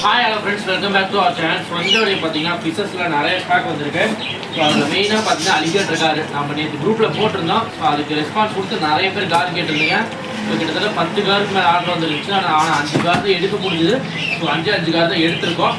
Hi hello friends, welcome back to our channel. So இந்த video பார்த்தீங்கன்னா ஃபிஷஸில் நிறைய ஸ்டாக் வந்திருக்கு. ஸோ அதில் மெயினாக பார்த்தீங்கன்னா அலிகேட்டர் கார் நம்ம நேற்று குரூப்பில் போட்டிருந்தோம். ஸோ அதுக்கு ரெஸ்பான்ஸ் கொடுத்து நிறைய பேர் கார் கேட்டிருந்தீங்க. ஸோ கிட்டத்தட்ட 10 காருக்கு மேலே ஆர்டர் வந்துருந்துச்சு. ஆனால் 5 கார் தான் எடுக்க முடியுது. ஸோ 5 கார் தான் எடுத்திருக்கோம்.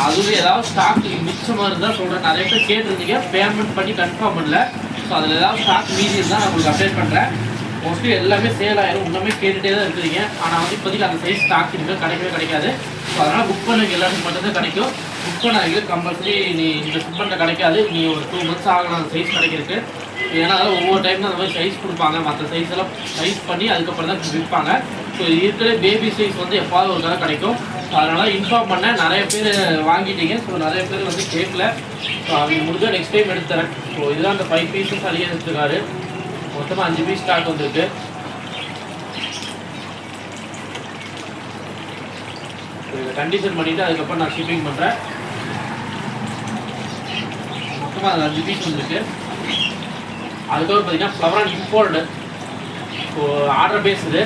அதுவே ஏதாவது ஸ்டாக் மிச்சமாக இருந்தால் சொல்கிறேன். நிறைய பேர் கேட்டிருந்தீங்க, பேமெண்ட் பண்ணி கன்ஃபார்ம் பண்ணல. ஸோ அதில் ஏதாவது ஸ்டாக் மீதி இருந்தால் நான் உங்களுக்கு அப்டேட் பண்ணுறேன். மோஸ்ட்லி எல்லாமே சேல் ஆயிரும். இன்னுமே கேட்டுகிட்டே தான் இருக்கிறீங்க. ஆனால் வந்து இப்போதைக்கு அந்த சைஸ் ஸ்டாக் இருக்குது, கிடைக்கவே கிடைக்காது. ஸோ அதனால் புக் பண்ணுங்க, எல்லாருக்கும் மட்டும்தான் கிடைக்கும். புக் பண்ணாங்க கம்பல்சரி நீ இந்த புக் பண்ண கிடைக்காது. நீ ஒரு 2 months ஆகலாம் அந்த சைஸ் கிடைக்கிறதுக்கு. ஏன்னா அதெல்லாம் ஒவ்வொரு டைம் தான் அந்த மாதிரி சைஸ் கொடுப்பாங்க. மற்ற சைஸ் எல்லாம் சைஸ் பண்ணி அதுக்கப்புறம் தான் விற்பாங்க. ஸோ இருக்கிற பேபி சைஸ் வந்து எப்பாவது ஒரு தடவை கிடைக்கும். ஸோ அதனால் இன்ஃபார்ம் பண்ண நிறைய பேர் வாங்கிட்டீங்க. ஸோ நிறைய பேர் வந்து கேட்கல. ஸோ அவங்க முடிஞ்சால் நெக்ஸ்ட் டைம் எடுத்து தரேன். ஸோ இதுதான் அந்த 5 பீஸஸ் அதிகம் எடுத்துருக்காரு. மொத்தமாக 5 பீஸ் ஸ்டாக் வந்திருக்கு. இதை கண்டிஷன் பண்ணிவிட்டு அதுக்கப்புறம் நான் ஷிப்பிங் பண்ணுறேன். மொத்தமாக அது 5 பீஸ் வந்துருக்கு. அதுக்கப்புறம் பார்த்தீங்கன்னா ஃப்ளவரான் இம்போர்டு. ஸோ ஆர்டர் பேஸ் இது.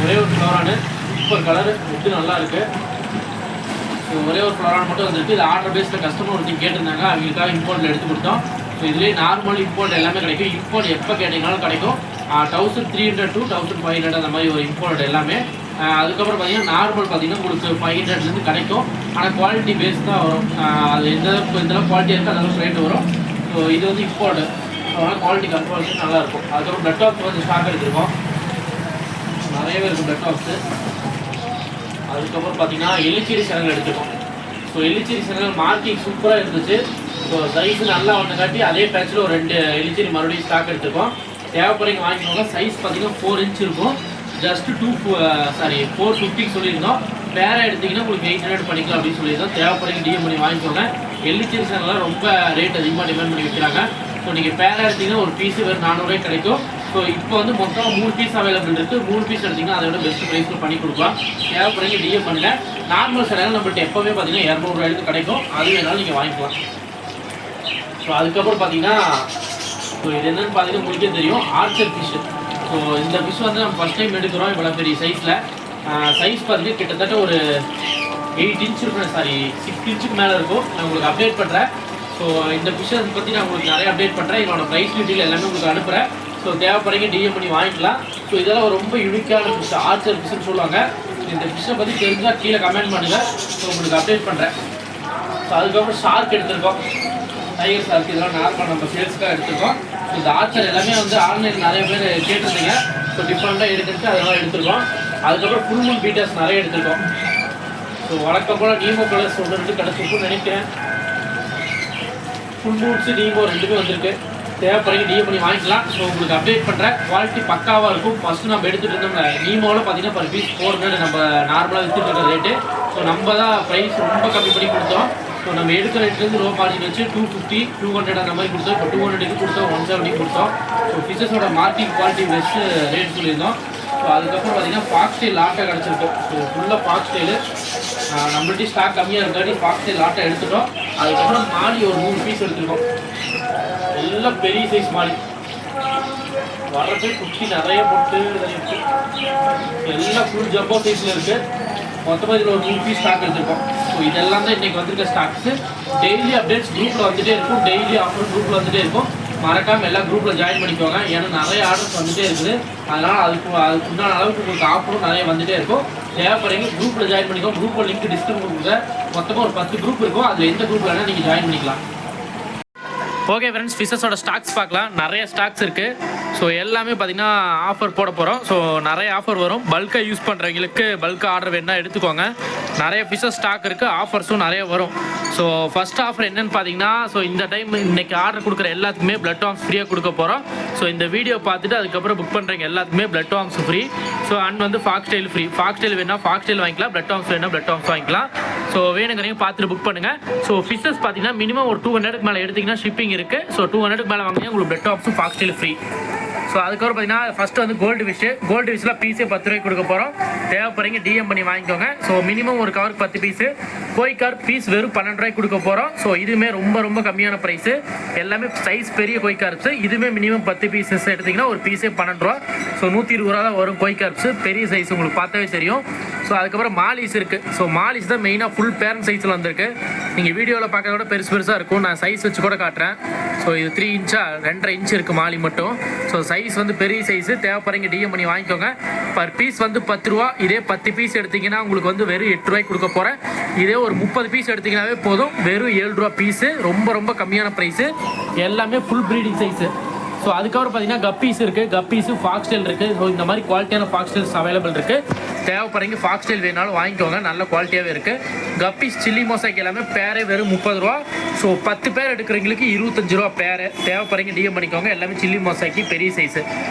ஒரே ஒரு ஃப்ளவரானு சூப்பர் கலரு, ஃபுட்டு நல்லா இருக்குது. ஸோ ஒரே ஒரு ஃப்ளவரான் மட்டும் வந்துருக்கு. இது ஆர்டர் பேஸில் கஸ்டமர் ஒருத்தர் கேட்டிருந்தாங்க, அவங்களுக்காக இம்போர்ட்டில் எடுத்து கொடுத்தோம். ஸோ இதுலேயே நார்மல் இம்போர்ட் எல்லாமே கிடைக்கும். இம்போர்ட் எப்போ கேட்டிங்கனாலும் கிடைக்கும். 1300 to 1500 அந்த மாதிரி ஒரு இம்போர்ட் எல்லாமே. அதுக்கப்புறம் பார்த்தீங்கன்னா நார்மல் பார்த்தீங்கன்னா உங்களுக்கு 500லேருந்து கிடைக்கும். ஆனால் குவாலிட்டி பேஸ் தான் வரும். அது எந்தளவு குவாலிட்டி இருக்குது அதெல்லாம் ரேட்டு வரும். ஸோ இது வந்து இம்போர்ட்டு. ஸோ அதனால் குவாலிட்டி கன்ஃபார்மேஷன் நல்லாயிருக்கும். அதுக்கப்புறம் பிளட் டாப்ஸ் வந்து ஸ்டாக் எடுத்துருக்கோம். நிறையவே இருக்கும் பிளட் டாப்ஸு. அதுக்கப்புறம் பார்த்தீங்கன்னா எலிச்சேரி சேனல் எடுத்துருக்கோம். ஸோ எலிச்சேரி சேனல் மார்க்கிங் சூப்பராக இருந்துச்சு. ஸோ சைஸ் நல்லா ஒன்று காட்டி அதே பேட்சில் ஒரு 2 எலிச்சேரி மறுபடியும் ஸ்டாக் எடுத்துருக்கோம். தேவைப்படுறீங்க வாங்கிக்கோங்க. சைஸ் பார்த்தீங்கன்னா 4 inch இருக்கும். ஜஸ்ட் 450 சொல்லியிருந்தோம். வேறு எடுத்திங்கன்னா உங்களுக்கு 800 பண்ணிக்கலாம் அப்படின்னு சொல்லியிருந்தோம். தேவைப்படுறீங்க டிஎம் பண்ணி வாங்கிக்கோங்க. எலிச்சேரி சேனல்லாம் ரொம்ப ரேட் அதிகமாக டிமாண்ட் பண்ணி வைக்கிறாங்க. ஸோ நீங்கள் பேராக எடுத்திங்கன்னா ஒரு பீஸு வெறும் 400 கிடைக்கும். ஸோ இப்போ வந்து மொத்தம் 3 பீஸ் அவைலபிள் இருக்குது. 3 பீஸ் எடுத்திங்கன்னா அதை விட பெஸ்ட் ப்ரைஸில் பண்ணி கொடுக்கலாம். தேவைப்படுறீங்க டிஎம் பண்ணுங்கள். நார்மல் சேனல் நம்மள்ட்ட எப்போவே பார்த்தீங்கன்னா 200 ரூபாய்க்கு கிடைக்கும். அது வேணாலும் நீங்கள் வாங்கிக்கலாம். ஸோ அதுக்கப்புறம் பார்த்தீங்கன்னா ஸோ இது என்னென்னு பார்த்தீங்கன்னா உங்களுக்கே தெரியும், ஆர்ச்சர் ஃபிஷ்ஷு. ஸோ இந்த ஃபிஷ் வந்து நம்ம ஃபஸ்ட் டைம் எடுக்கிறோம் இவ்வளோ பெரிய சைஸில். சைஸ் பார்த்தீங்கன்னா கிட்டத்தட்ட ஒரு 8 inch இருக்கும், 6 inch மேலே இருக்கும். நான் உங்களுக்கு அப்டேட் பண்ணுறேன். ஸோ இந்த ஃபிஷ்ஷை பற்றி நான் உங்களுக்கு நிறைய அப்டேட் பண்ணுறேன். இதோட ப்ரைஸ் டீட்டெயில் எல்லாமே உங்களுக்கு அனுப்புகிறேன். ஸோ தேவைப்படுறீங்க டிஎம் பண்ணி வாங்கிக்கலாம். ஸோ இதெல்லாம் ரொம்ப யூனிக்கான ஃபிஷ், ஆர்ச்சர் ஃபிஷ்ஷுன்னு சொல்லுவாங்க. இந்த ஃபிஷ்ஷை பற்றி தெரிஞ்சால் கீழே கமெண்ட் பண்ணுங்கள். ஸோ உங்களுக்கு அப்டேட் பண்ணுறேன். ஸோ அதுக்கப்புறம் ஷார்க் எடுத்திருக்கோம். டைகர் ஷார்க் இதெல்லாம் நார்மல் நம்ம சேல்ஸுக்காக எடுத்துருக்கோம். ஸோ இந்த ஆர்ச்சர் எல்லாமே வந்து ஆன்லைனில் நிறைய பேர் கேட்டிருந்தீங்க. ஸோ டிஃப்ரெண்ட்டாக எடுத்துட்டு அதெல்லாம் எடுத்துருக்கோம். அதுக்கப்புறம் ஃபுல் மூன் பீட்டர்ஸ் நிறைய எடுத்துருக்கோம். ஸோ வழக்கம் போல் நீமோ கலர்ஸ் 1-2 கிடச்சிருக்குன்னு நினைக்கிறேன். ஃபுல் மூன்ஸு நீமோ 2மே வந்திருக்கு. தேவைப்படுறீங்க டிஎம் பண்ணி வாங்கிக்கலாம். ஸோ உங்களுக்கு அப்டேட் பண்ணுறேன். குவாலிட்டி பக்காவாக இருக்கும். ஃபஸ்ட்டு நம்ம எடுத்துகிட்டு இருந்தோம்ல நீமோவில் பார்த்தீங்கன்னா பர் பீஸ் 400 நம்ம நார்மலாக விற்றுட்டு இருக்க ரேட்டு. ஸோ நம்ம தான் ப்ரைஸ் ரொம்ப கம்மி பண்ணி கொடுத்தோம். ஸோ நம்ம எடுக்கிற ரேட்லேருந்து லோ மார்ஜின் வச்சு 250, 200 அந்த மாதிரி கொடுத்தோம். இப்போ 200க்கு கொடுத்தோம், 170 கொடுத்தோம். ஸோ ஃபிஷஸோட மார்க்கிங் குவாலிட்டி பெஸ்ட்டு ரேட் சொல்லியிருந்தோம். ஸோ அதுக்கப்புறம் பார்த்தீங்கன்னா ஃபாக்ஸ் ஸ்டைல் லாட்டை கிடச்சிருக்கு. ஸோ ஃபுல்லாக ஃபாக்ஸ் ஸ்டைலு நம்மள்ட்ட ஸ்டாக் கம்மியாக இருக்காடி ஃபாக்ஸ் ஸ்டைல் லாட்டை எடுத்துட்டோம். அதுக்கப்புறம் மாலி ஒரு 3 பீஸ் எடுத்துருக்கோம். எல்லாம் பெரிய சைஸ் மாலி வர்றது குட்டி நிறைய போட்டு எல்லாம் ஃபுல் ஜம்போ சைஸில் இருக்குது. மொத்தமாக இதில் ஒரு 3 பீஸ் ஸ்டாக் எடுத்துருக்கோம். ஸோ இதெல்லாம் தான் இன்றைக்கி வந்திருக்க ஸ்டாக்ஸு. டெய்லி அப்டேட்ஸ் குரூப்பில் வந்துகிட்டே இருக்கும். டெய்லி ஆஃபர் குரூப்பில் வந்துகிட்டே இருக்கும். மறக்காமல் எல்லா குரூப்பில் ஜாயின் பண்ணிக்கோங்க. ஏன்னா நிறைய ஆர்டர்ஸ் வந்துகிட்டே இருக்குது. அதனால் அதுக்கு உண்டான அளவுக்கு உங்களுக்கு ஆஃபரும் நிறைய வந்துகிட்டே இருக்கும். தேவைப்படுறீங்க குரூப்பில் ஜாயின் பண்ணிக்கோங்க. குரூப்பில் லிங்க் டிஸ்கிரிப்ஷன் கொடுங்க. மொத்தமாக ஒரு 10 குரூப் இருக்கும். அதில் எந்த குரூப்பில் வேணால் நீங்கள் ஜாயின் பண்ணிக்கலாம். ஓகே ஃப்ரெண்ட்ஸ், ஃபிஷஸோட ஸ்டாக்ஸ் பார்க்கலாம். நிறைய ஸ்டாக்ஸ் இருக்குது. ஸோ எல்லாமே பார்த்திங்கன்னா ஆஃபர் போட போகிறோம். ஸோ நிறைய ஆஃபர் வரும். பல்காக யூஸ் பண்ணுறவங்களுக்கு பல்காக ஆர்டர் வேணுன்னா எடுத்துக்கோங்க. நிறைய ஃபிஷஸ் ஸ்டாக் இருக்குது. ஆஃபர்ஸும் நிறைய வரும். ஸோ ஃபஸ்ட் ஆஃபர் என்னென்னு பார்த்தீங்கன்னா, ஸோ இந்த டைம் இன்றைக்கி ஆர்டர் கொடுக்குற எல்லாத்துக்குமே பிளட் வார்ம்ஸ் ஃப்ரீயாக கொடுக்க போகிறோம். ஸோ இந்த வீடியோ பார்த்துட்டு அதுக்கப்புறம் புக் பண்ணுறவங்க எல்லாத்துக்குமே blood worms free. So and வந்து fox style free. Fox style வேணால் ஃபாக்ஸ் ஸ்டைல் வாங்கிக்கலாம். பிளட் வார்ம்ஸ் வேணால் பிளட் வார்ம்ஸ் வாங்கிக்கலாம். ஸோ வேணுங்கிறீங்க பார்த்துட்டு புக் பண்ணுங்கள். ஸோ ஃபிஷஸ் பார்த்தீங்கன்னா மினிமம் ஒரு 200க்கு மேலே எடுத்திங்கன்னா ஷிப்பிங் இருக்குது. ஸோ 200க்கு மேலே வாங்கினா உங்களுக்கு பிளட் வார்ம்ஸும் ஃபாக்ஸ் ஸ்டைல் ஃப்ரீ. ஸோ அதுக்கப்புறம் பார்த்தீங்கன்னா ஃபஸ்ட்டு வந்து கோல்டு ஃபிஷ்ஷில் பீஸே 10 ரூபாய்க்கு கொடுக்க போகிறோம். தேவைப்படுறீங்க டிஎம் பண்ணி வாங்கிக்கோங்க. ஸோ மினிமம் ஒரு கவருக்கு 10 பீஸு. கோய் கார்ப் பீஸ் வெறும் 12 ரூபாய்க்கு கொடுக்க போகிறோம். ஸோ இதுவுமே ரொம்ப ரொம்ப கம்மியான ப்ரைஸு. எல்லாமே சைஸ் பெரிய கோய் கார்ப்ஸு. இதுவுமே மினிமம் 10 பீசஸ் எடுத்திங்கன்னா ஒரு பீஸே 12 ரூபா. ஸோ 120 ரூபா தான் வரும் கோய் கார்ப்ஸு. பெரிய சைஸ் உங்களுக்கு பார்த்தாவே தெரியும். ஸோ அதுக்கப்புறம் மாலிஸ் இருக்குது. ஸோ மாலிஸ் தான் மெயினாக ஃபுல் பேரண்ட் சைஸில் வந்திருக்கு. நீங்கள் வீடியோவில் பார்க்க கூட பெருசாக இருக்கும். நான் சைஸ் வச்சு கூட காட்டுறேன். ஸோ இது 3 இன்ச்சா 2.5 இன்ச் இருக்குது மாலி மட்டும். ஸோ சைஸ் வந்து பெரிய சைஸு. தேவைப்படுறீங்க டிஎம் பண்ணி வாங்கிக்கோங்க. பர் பீஸ் வந்து 10 ரூபா. இதே 10 பீஸ் எடுத்திங்கன்னா உங்களுக்கு வந்து வெறும் 8 ரூபாய்க்கு கொடுக்க போகிறேன். இதே ஒரு 30 பீஸ் எடுத்திங்கனாவே போதும். வெறும் 7 ரூபா பீஸு. ரொம்ப ரொம்ப கம்மியான ப்ரைஸு. எல்லாமே ஃபுல் ப்ரீடிங் சைஸு. ஸோ அதுக்கப்புறம் பார்த்தீங்கன்னா கப்பீஸ் இருக்குது. கப்பீஸு ஃபாக்ஸ்டைல் இருக்குது. ஸோ இந்த மாதிரி குவாலிட்டியான ஃபாக்ஸ்டைல்ஸ் அவைலபிள் இருக்குது. தேவைப்படுறீங்க ஃபாக்ஸ்டைல் வேணாலும் வாங்கிக்கோங்க. நல்ல குவாலிட்டியாகவே இருக்குது. கப்பீஸ் சில்லி மோசாக்கு எல்லாமே பேரே வெறும் 30 ரூபா. ஸோ 10 பேர் எடுக்கிறவங்களுக்கு 25 ரூபா பேரு. தேவைப்படுறீங்க டிஎம் பண்ணிக்கோங்க. எல்லாமே சில்லி மோசாக்கி பெரிய சைஸு.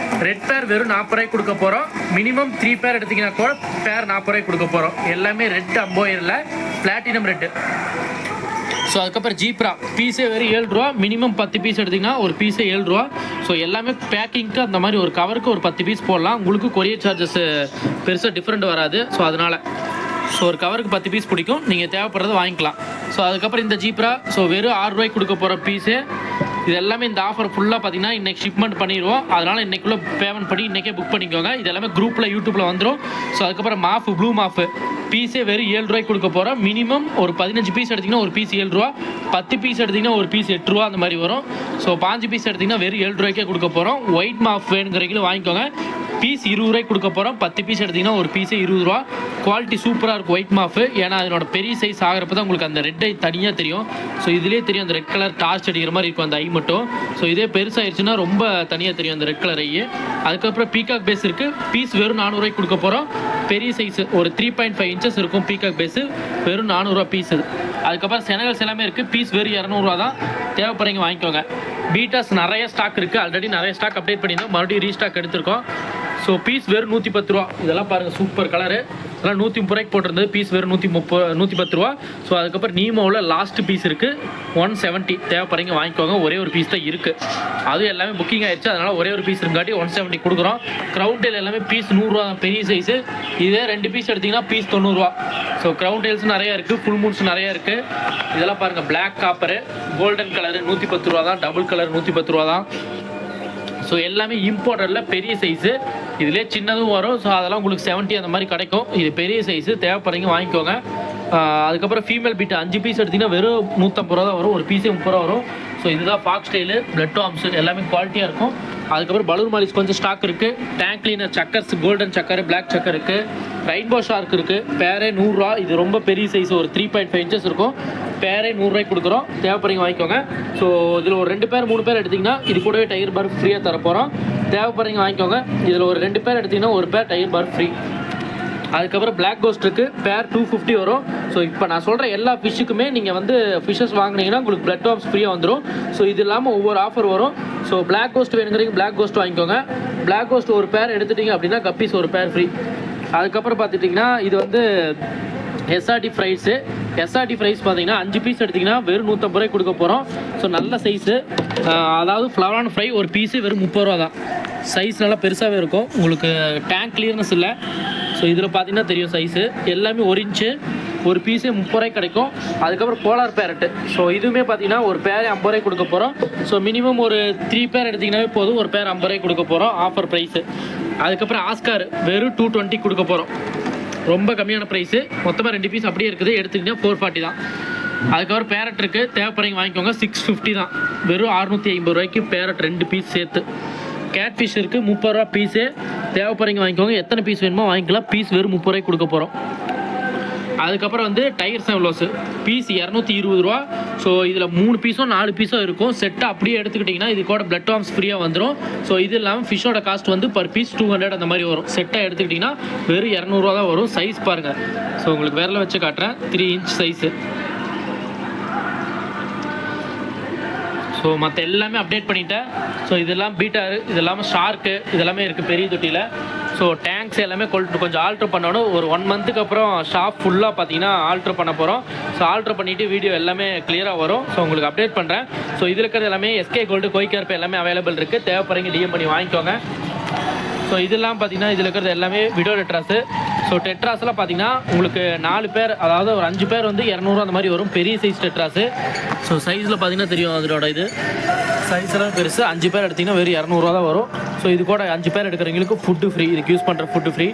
ரெட் பேர் வெறும் 40 ரூபாய்க்கு கொடுக்க போகிறோம். மினிமம் 3 பேர் எடுத்திங்கன்னா கூட பேர் 40 ரூபாய்க்கு கொடுக்க போகிறோம். எல்லாமே ரெட் அம்போயரில் பிளாட்டினம் ரெட்டு. ஸோ அதுக்கப்புறம் ஜீப்ரா பீஸே வெறும் 7 ரூபா. மினிமம் 10 பீஸ் எடுத்திங்கன்னா ஒரு பீஸே 7 ரூபா. ஸோ எல்லாமே பேக்கிங்க்கு அந்த மாதிரி ஒரு கவருக்கு ஒரு 10 பீஸ் போடலாம். உங்களுக்கு கொரியர் சார்ஜஸ் பெருசாக டிஃப்ரெண்ட் வராது. ஸோ அதனால் ஸோ ஒரு கவருக்கு 10 பீஸ் பிடிக்கும். நீங்கள் தேவைப்படுறத வாங்கிக்கலாம். ஸோ அதுக்கப்புறம் இந்த ஜீப்ரா ஸோ வெறும் 6 ரூபாய்க்கு கொடுக்க போகிற பீஸு. இது எல்லாமே இந்த ஆஃபர் ஃபுல்லாக பார்த்தீங்கன்னா இன்றைக்கி ஷிப்மெண்ட் பண்ணிடுவோம். அதனால் இன்றைக்குள்ளே பேமெண்ட் பண்ணி இன்றைக்கே புக் பண்ணிக்கோங்க. இது எல்லாமே குரூப்பில் யூடியூப்பில் வந்துடும். ஸோ அதுக்கப்புறம் மாஃபு ப்ளூ மாஃபு பீஸே வெறும் 7 ரூபாய்க்கு கொடுக்க போகிறோம். மினிமம் ஒரு 15 பீஸ் எடுத்திங்கன்னா ஒரு பீஸ் 7 ரூபா. 10 பீஸ் எடுத்திங்கன்னா ஒரு பீஸ் 8 ரூபா அந்த மாதிரி வரும். ஸோ 5 பீஸ் எடுத்திங்கன்னா வெறும் 7 ரூபாய்க்கே கொடுக்க போகிறோம். ஒயிட் மாஃப் வேணுங்கிறீங்களும் வாங்கிக்கோங்க. பீஸ் 20 ரூபாய்க்கு கொடுக்க போகிறோம். 10 பீஸ் எடுத்திங்கன்னா ஒரு பீஸே 20 ரூபா. குவாலிட்டி சூப்பராக இருக்கும் ஒயிட் மாஃபு. ஏன்னா அதனோட பெரிய சைஸ் ஆகிறப்ப தான் உங்களுக்கு அந்த ரெட் ஐ தனியாக தெரியும். ஸோ இதிலே தெரியும் அந்த ரெட் கலர் டார்ச் அடிக்கிற மாதிரி இருக்கும் அந்த ஐ மட்டும். ஸோ இதே பெருசாகிடுச்சுன்னா ரொம்ப தனியாக தெரியும் அந்த ரெட் கலர் ஐ. அதுக்கப்புறம் பீகாக் பேஸ் இருக்குது. பீஸ் வெறும் 400 ரூபாய்க்கு கொடுக்க போகிறோம். பெரிய சைஸு ஒரு 3.5 இன்ச்சஸ் இருக்கும் பீகாக் பேஸு. வெறும் 400 ரூபா பீஸு. அதுக்கப்புறம் செனகல்ஸ் எல்லாமே இருக்குது. பீஸ் வெறும் 200 ரூபா தான். தேவைப்படுறீங்க வாங்கிக்கோங்க. பீட்டாஸ் நிறைய ஸ்டாக் இருக்குது. ஆல்ரெடி நிறைய ஸ்டாக் அப்டேட் பண்ணியிருந்தோம். மறுபடியும் ரீஸ்டாக் எடுத்திருக்கோம். ஸோ பீஸ் வெறும் 110 ரூபா. இதெல்லாம் பாருங்கள் சூப்பர் கலரு. அதெல்லாம் 130 ரூபாய்க்கு போட்டிருந்தது. பீஸ் வெறும் 110 ரூபா. ஸோ அதுக்கப்புறம் நீமோவில் லாஸ்ட் பீஸ் இருக்குது 170. தேவைப்படுறீங்க வாங்கிக்கோங்க. ஒரே ஒரு பீஸ் தான் இருக்குது. அதுவும் எல்லாமே புக்கிங் ஆயிடுச்சு. அதனால் ஒரே ஒரு பீஸ் இருக்காட்டி 170 கொடுக்குறோம். க்ரௌன் டெயில் எல்லாமே பீஸ் 100 ரூபா பெரிய சைஸு. இதே 2 பீஸ் எடுத்திங்கன்னா பீஸ் 90 ரூபா. ஸோ க்ரௌன் டெயில்ஸ் நிறையா இருக்குது. ஃபுல் மூன்ஸ் நிறையா இருக்குது. இதெல்லாம் பாருங்கள் பிளாக் காப்பரு கோல்டன் கலரு 110 ரூபா தான். டபுள் கலர் 110 ரூபா தான். ஸோ எல்லாமே இம்போர்ட்டரில் பெரிய சைஸு. இதிலே சின்னதும் வரும். ஸோ அதெல்லாம் உங்களுக்கு 70 அந்த மாதிரி கிடைக்கும். இது பெரிய சைஸு. தேவைப்படுறீங்க வாங்கிக்கோங்க. அதுக்கப்புறம் ஃபீமேல் பீட்டு 5 பீஸ் எடுத்திங்கன்னா வெறும் 150 ரூபா தான் வரும். ஒரு பீஸே 30 ரூபா வரும். ஸோ இதுதான் ஃபாக்ஸ் ஸ்டைலு பிளட் ஆர்ம்ஸு எல்லாமே குவாலிட்டியாக இருக்கும். அதுக்கப்புறம் பலூன் மாலிஸ் கொஞ்சம் ஸ்டாக் இருக்குது. Tank cleaner suckers golden sucker black sucker இருக்குது. ரெயின்போ ஷார்க் இருக்குது. பேரே 100 ரூபா. இது ரொம்ப பெரிய சைஸ் ஒரு 3.5 இன்ச்சஸ் இருக்கும். பேரே 100 ரூபாய்க்கு கொடுக்குறோம். தேவைப்படுறீங்க வாங்கிக்கோங்க. ஸோ இதில் ஒரு 2 பேர் 3 பேர் எடுத்திங்கன்னா இது கூடவே டயர் பார் ஃப்ரீயாக தரப்போகிறோம். தேவைப்படுறீங்க வாங்கிக்கோங்க. இதில் ஒரு 2 பேர் எடுத்திங்கன்னா ஒரு பேர் டயர் பார் ஃப்ரீ. அதுக்கப்புறம் பிளாக் கோஸ்ட் இருக்குது. பேர் 250 வரும். ஸோ இப்போ நான் சொல்கிற எல்லா ஃபிஷ்ஷுக்குமே நீங்கள் வந்து ஃபிஷ்ஷஸ் வாங்கினீங்கன்னா உங்களுக்கு பிளட் வார்ம்ஸ் ஃப்ரீயாக வந்துடும். ஸோ இது இல்லாமல் ஒவ்வொரு ஆஃபர் வரும். ஸோ பிளாக் கோஸ்ட் வேணுங்கிறீங்க பிளாக் கோஸ்ட் வாங்கிக்கோங்க. பிளாக் கோஸ்ட் ஒரு பேர் எடுத்துட்டிங்க அப்படின்னா கப்பீஸ் ஒரு பேர் ஃப்ரீ. அதுக்கப்புறம் பார்த்துட்டிங்கன்னா இது வந்து எஸ்ஆர்டி ஃப்ரைஸு. எஸ்ஆர்டி ஃப்ரைஸ் பார்த்தீங்கன்னா 5 பீஸ் எடுத்திங்கன்னா வெறும் 150 ரூபாய்க்கு கொடுக்க போகிறோம். ஸோ நல்ல சைஸு. அதாவது ஃப்ளவரான ஃப்ரை ஒரு பீஸு வெறும் 30 ரூபா தான். சைஸ் நல்லா பெருசாகவே இருக்கும். உங்களுக்கு டேங்க் கிளியர்னஸ் இல்லை. ஸோ இதில் பார்த்தீங்கன்னா தெரியும் சைஸு. எல்லாமே 1 இன்ச்சு. ஒரு பீஸே 30 ரூபாய்க்கு கிடைக்கும். அதுக்கப்புறம் போலார் பேரட்டு. ஸோ இதுவுமே பார்த்தீங்கன்னா ஒரு பேரே 50 ரூபாய்க்கு கொடுக்க போகிறோம். ஸோ மினிமம் ஒரு 3 பேர் எடுத்திங்கனாவே போதும். ஒரு பேர் 50 ரூபாய்க்கு கொடுக்க போகிறோம். Offer price. அதுக்கப்புறம் ஆஸ்கார் வெறும் 220 கொடுக்க போகிறோம். ரொம்ப கம்மியான ப்ரைஸு. மொத்தமாக 2 பீஸ் அப்படியே இருக்குது. எடுத்துக்கிட்டிங்கன்னா 440 தான். அதுக்கப்புறம் பேரட் இருக்குது. தேவைப்படுறீங்க வாங்கிக்கோங்க. 650 தான். வெறும் 650 ரூபாய்க்கு பேரட் 2 பீஸ் சேர்த்து. கேட் ஃபிஷ் இருக்குது 30 ரூபா பீஸு. தேவைப்படுறீங்க வாங்கிக்கோங்க. எத்தனை பீஸ் வேணுமோ வாங்கிக்கலாம். பீஸ் வெறும் 30 ரூபாய்க்கு கொடுக்க போகிறோம். அதுக்கப்புறம் வந்து டைகர் செவலோஸு பீஸ் 220 ரூபா. ஸோ இதில் 3 பீஸோ 4 பீஸோ இருக்கும். செட்டை அப்படியே எடுத்துக்கிட்டிங்கன்னா இது கூட பிளட் வார்ம்ஸ் ஃப்ரீயாக வந்துடும். ஸோ இது இல்லாமல் ஃபிஷ்ஷோட காஸ்ட் வந்து பர் பீஸ் 200 அந்த மாதிரி வரும். செட்டாக எடுத்துக்கிட்டிங்கன்னா வெறும் 200 ரூபா தான் வரும். சைஸ் பாருங்கள். ஸோ உங்களுக்கு விரல வச்சு காட்டுறேன். 3 இன்ச் சைஸு. ஸோ மற்ற எல்லாமே அப்டேட் பண்ணிட்டேன். ஸோ இதெல்லாம் பீட்டாரு, இது இல்லாமல் ஷார்க்கு, இதெல்லாமே இருக்குது பெரிய தொட்டியில். ஸோ டேங்க்ஸ் எல்லாமே கொஞ்சம் ஆல்ட்ரு பண்ணணும். ஒரு 1 மந்த்துக்கு அப்புறம் ஷாப் ஃபுல்லாக பார்த்தீங்கன்னா ஆல்ட்ரு பண்ண போகிறோம். ஸோ ஆல்ட்ரு பண்ணிவிட்டு வீடியோ எல்லாமே கிளியராக வரும். ஸோ உங்களுக்கு அப்டேட் பண்ணுறேன். ஸோ இதில் இருக்கிறது எல்லாமே எஸ்கே கோல்டு கோய் கார்ப் எல்லாமே அவைலபிள் இருக்குது. தேவைப்படுறீங்க டிஎம் பண்ணி வாங்கிக்கோங்க. ஸோ இதெல்லாம் பார்த்தீங்கன்னா இதில் இருக்கிறது எல்லாமே விடோ டெட்ராஸு. ஸோ டெட்ராஸ்லாம் பார்த்தீங்கன்னா உங்களுக்கு 4 பேர், அதாவது ஒரு 5 பேர் வந்து 200 அந்த மாதிரி வரும், பெரிய சைஸ் டெட்ராஸு. ஸோ சைஸில் பார்த்தீங்கன்னா தெரியும் அதோட இது சைஸ் எல்லாம் பெருசு. 5 பேர் எடுத்திங்கன்னா வெறும் 200 தான் வரும். ஸோ இது கூட 5 பேர் எடுக்கிறவங்களுக்கு ஃபுட்டு ஃப்ரீ, இதுக்கு யூஸ் பண்ணுற ஃபுட்டு ஃப்ரீ.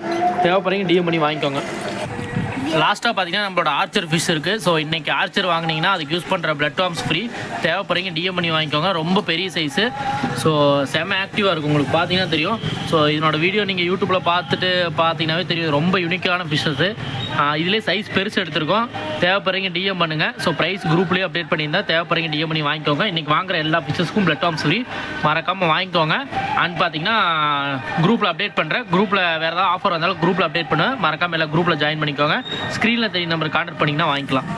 தேவைப்படுறீங்க டிஎம் பண்ணி வாங்கிக்கோங்க. லாஸ்ட்டாக பார்த்தீங்கன்னா நம்மளோட ஆர்ச்சர் ஃபிஷ் இருக்குது. ஸோ இன்றைக்கி ஆர்ச்சர் வாங்கினீங்கன்னா அதுக்கு யூஸ் பண்ணுற பிளட் வார்ம்ஸ் ஃப்ரீ. தேவைப்படுறீங்க டிஎம் பண்ணி வாங்கிக்கோங்க. ரொம்ப பெரிய சைஸு. ஸோ செம்ம ஆக்டிவாக இருக்கும், உங்களுக்கு பார்த்தீங்கன்னா தெரியும். ஸோ இதனோட வீடியோ நீங்கள் யூடியூப்பில் பார்த்தீங்கன்னாவே தெரியும், ரொம்ப யூனிக்கான ஃபிஷ்ஷஸ்ஸு. இதிலே சைஸ் பெருசு எடுத்திருக்கோம். தேவைப்படுறீங்க டிஎம் பண்ணுங்கள். ஸோ ப்ரைஸ் குரூப்லேயே அப்டேட் பண்ணியிருந்தால் தேவைப்படுறீங்க டிஎம் பண்ணி வாங்கிக்கோங்க. இன்றைக்கி வாங்குற எல்லா ஃபிஷ்ஷஸ்க்கும் பிளட் வார்ம்ஸ் ஃப்ரீ, மறக்காமல் வாங்கிக்கோங்க. அண்ட் பார்த்தீங்கன்னா குரூப்பில் அப்டேட் பண்ணுறேன். குரூப்பில் வேறு ஏதாவது ஆஃபர் வந்தாலும் குரூப்பில் அப்டேட் பண்ணுவேன். மறக்காமல் எல்லா குரூப்பில் ஜாயின் பண்ணிக்கோங்க. ஸ்க்ரீனில் தெரிய நம்பர் கான்டாக்ட் பண்ணிங்கன்னா வாங்கிக்கலாம்.